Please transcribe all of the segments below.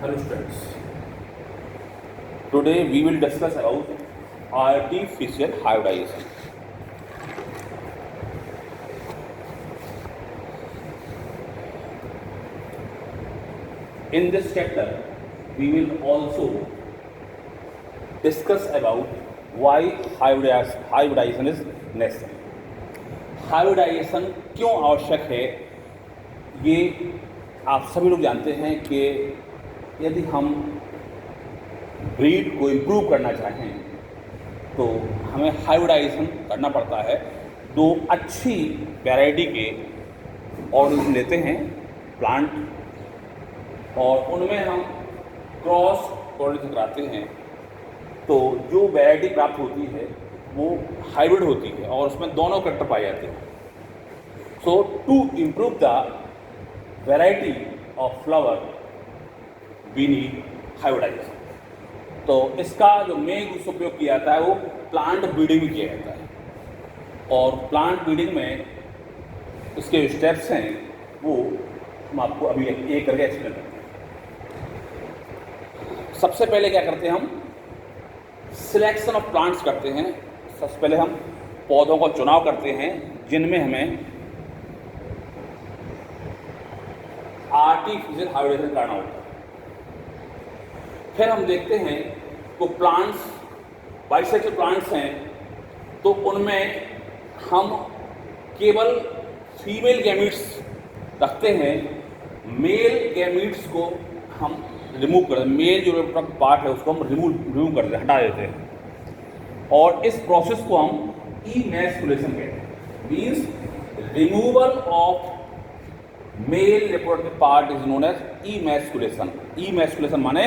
Hello students. Today we will discuss about artificial hybridization. In this chapter, we will also discuss about why hybridization is necessary. Hybridization क्यों आवश्यक है, ये आप सभी लोग जानते हैं कि यदि हम ब्रीड को इम्प्रूव करना चाहें तो हमें हाइब्रिडाइजेशन करना पड़ता है। दो अच्छी वैरायटी के ऑर्गेनिज्म लेते हैं प्लांट और उनमें हम क्रॉस पॉलिनेशन कराते हैं, तो जो वैरायटी प्राप्त होती है वो हाइब्रिड होती है और उसमें दोनों कैरेक्टर पाए जाते हैं। So to improve the variety of flower we need hybridization. तो इसका जो मेन रूप से उपयोग किया जाता है वो प्लांट ब्रीडिंग में किया जाता है और प्लांट ब्रीडिंग में इसके स्टेप्स हैं वो हम आपको अभी एक करके एक्सप्लेन करते हैं। सबसे पहले क्या करते हैं, हम सिलेक्शन ऑफ प्लांट्स करते हैं। सबसे पहले हम पौधों का चुनाव करते हैं जिनमें हमें आर्टिफिशियल हाइब्रिडेशन करना होता है। फिर हम देखते हैं तो प्लांट्स बाइसेक्सुअल प्लांट्स हैं तो उनमें हम केवल फीमेल गैमीट्स रखते हैं, मेल गैमीट्स को हम रिमूव कर देते हैं। मेल जो रिप्रोडक्टिव पार्ट है उसको हम रिमूव कर देते हैं, हटा देते हैं और इस प्रोसेस को हम इमैस्कुलेशन कहते हैं। Means removal of male reproductive part is known as emasculation. Emasculation माने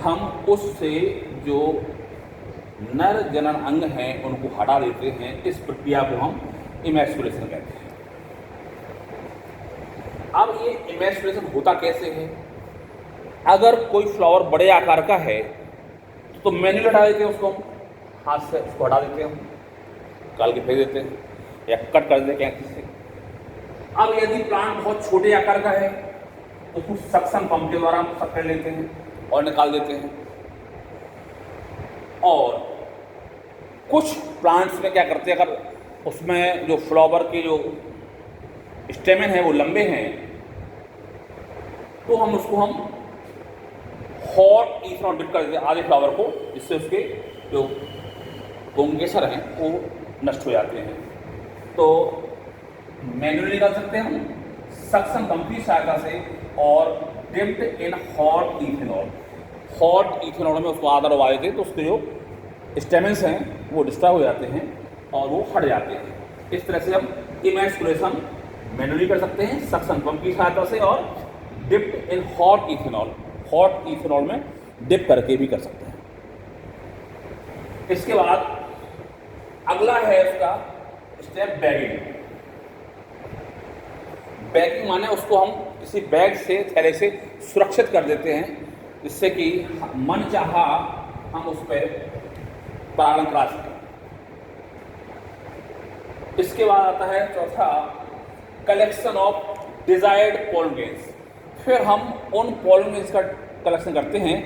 हम उससे जो नर जनन अंग हैं उनको हटा देते हैं। इस प्रक्रिया को हम इमैस्कुलेशन कहते हैं। अब ये इमैस्कुलेशन होता कैसे है? अगर कोई फ्लावर बड़े आकार का है तो मैन्युअली हटा देते हैं, उसको हम हाथ से उसको हटा देते हैं, हम काल के फेंक देते हैं या कट कर देते हैं किसी से। अब यदि प्लांट बहुत छोटे आकार का है तो उसको सक्शन पंप के द्वारा हम सक कर लेते हैं और निकाल देते हैं। और कुछ प्लांट्स में क्या करते हैं, अगर उसमें जो फ्लावर के जो स्टेमेन है वो लंबे हैं तो हम उसको हॉट इथेनॉल डिप कर देते हैं आधे फ्लावर को, जिससे उसके जो पुंकेसर हैं वो नष्ट हो जाते हैं। तो मैन्युअली निकाल सकते हैं हम सक्शन पंप की सहायता से और dipped in hot ethanol. Hot ethanol में उसको आधा डुबा देते हैं तो उसके जो स्टेमेंस हैं वो डिस्ट्रॉय हो जाते हैं और वो हट जाते हैं। इस तरह से हम इमैस्कुलेशन मैन्युअली कर सकते हैं सक्शन पंप की सहायता से और डिप्ड इन हॉट इथेनॉल में डिप करके भी कर सकते हैं। इसके बाद अगला है इसका स्टेप बैगिंग। बैगिंग माने उसको हम किसी बैग से थैले से सुरक्षित कर देते हैं जिससे कि मन चाहा हम उस पर परागण करा सकें। इसके बाद आता है चौथा collection of desired pollen grains. फिर हम उन पॉलन ग्रेन्स का कलेक्शन करते हैं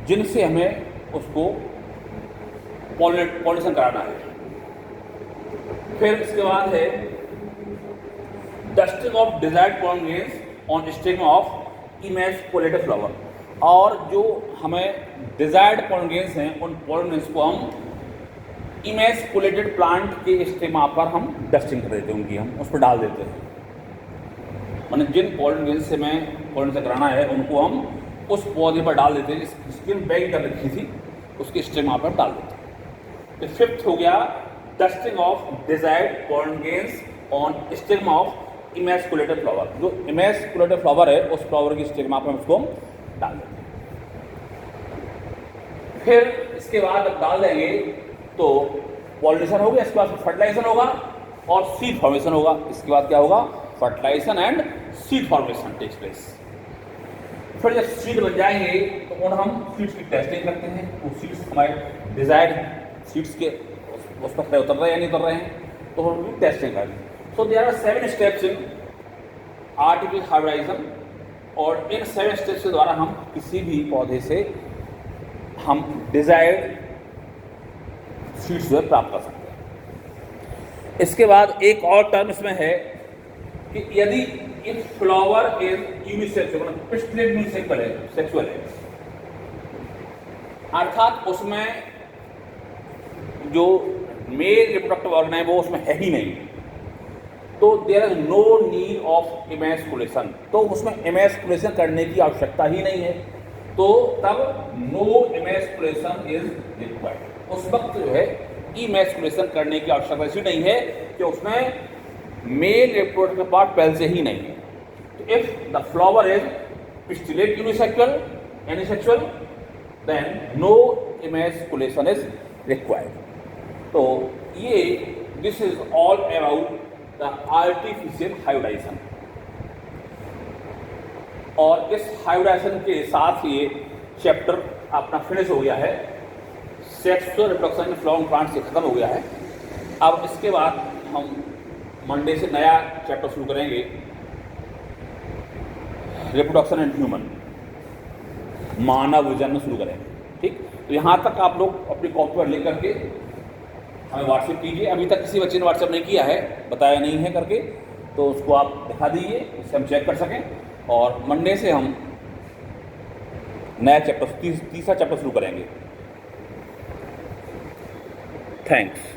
जिनसे हमें उसको पॉलिनेशन कराना है। फिर इसके बाद है dusting of desired pollen grains on stigma of emasculated flower. और जो हमें डिजायर्ड पॉलन ग्रेन्स हैं उन पॉलन ग्रेन्स को हम इमैस्कुलेटेड प्लांट के स्टिग्मा पर हम डस्टिंग कर देते हैं, उनकी हम उस पर डाल देते हैं। मैंने जिन पॉलन ग्रेन्स से मैं पॉलिनेशन कराना है उनको हम उस पौधे पर डाल देते हैं जिसकी बैग कर रखी थी उसके स्टिग्मा पर डाल देते हैं। तो फिफ्थ हो गया dusting of desired pollen grains on stigma of emasculated flower. जो इमैस्कुलेटेड फ्लावर है उस फ्लावर की स्टिग्मा पर उसको हम डाल देते हैं। फिर इसके बाद अब डाल देंगे तो पॉलिनेशन हो गया, इसके बाद फर्टिलाइजेशन होगा और सीड फॉर्मेशन होगा। इसके बाद क्या होगा, fertilization and seed formation takes place. फिर जब सीड बन जाएंगे तो उन हम सीड्स की टेस्टिंग करते हैं। वो सीड्स हमारे डिजायर्ड सीड्स के उस पर उतर रहे हैं या नहीं उतर रहे हैं तो हम टेस्टिंग करेंगे। So there are 7 steps in artificial hybridization और इन 7 स्टेप्स के द्वारा हम किसी भी पौधे से हम डिजायर्ड सीड्स जो है प्राप्त कर सकते हैं। इसके बाद एक और टर्म इसमें है कि यदि if flower is unisexual, pistillate unisexual है, सेक्सुअल है, अर्थात उसमें जो मेल रिप्रोडक्टिव ऑर्गन है वो उसमें है ही नहीं, तो there is no need of emasculation, तो उसमें इमैस्कुलेशन करने की आवश्यकता ही नहीं है, तो तब नो इमैस्कुलेशन इज रिक्वायर्ड। उस वक्त जो है इमैस्कुलेशन करने की आवश्यकता इसलिए नहीं है कि उसमें मेल रिप्रोडक्टिव पार्ट पहले से ही नहीं है। तो if the flower is pistillate unisexual unisexual then no emasculation is required. तो ये this is all about the artificial hybridization, और इस हाइब्रिडाइजेशन के साथ ये चैप्टर अपना फिनिश हो गया है। Sexual reproduction in flowering plant से खत्म हो गया है। अब इसके बाद हम मंडे से नया चैप्टर शुरू करेंगे, reproduction and human, Manav vision शुरू करेंगे। ठीक, तो यहाँ तक आप लोग अपनी कॉपी पर लेकर के हमें व्हाट्सएप कीजिए। अभी तक किसी बच्चे ने व्हाट्सएप नहीं किया है, बताया नहीं है करके, तो उसको आप दिखा दीजिए, इससे हम चेक कर सकें। और मंडे से हम नया चैप्टर, तीसरा चैप्टर शुरू करेंगे। थैंक्स।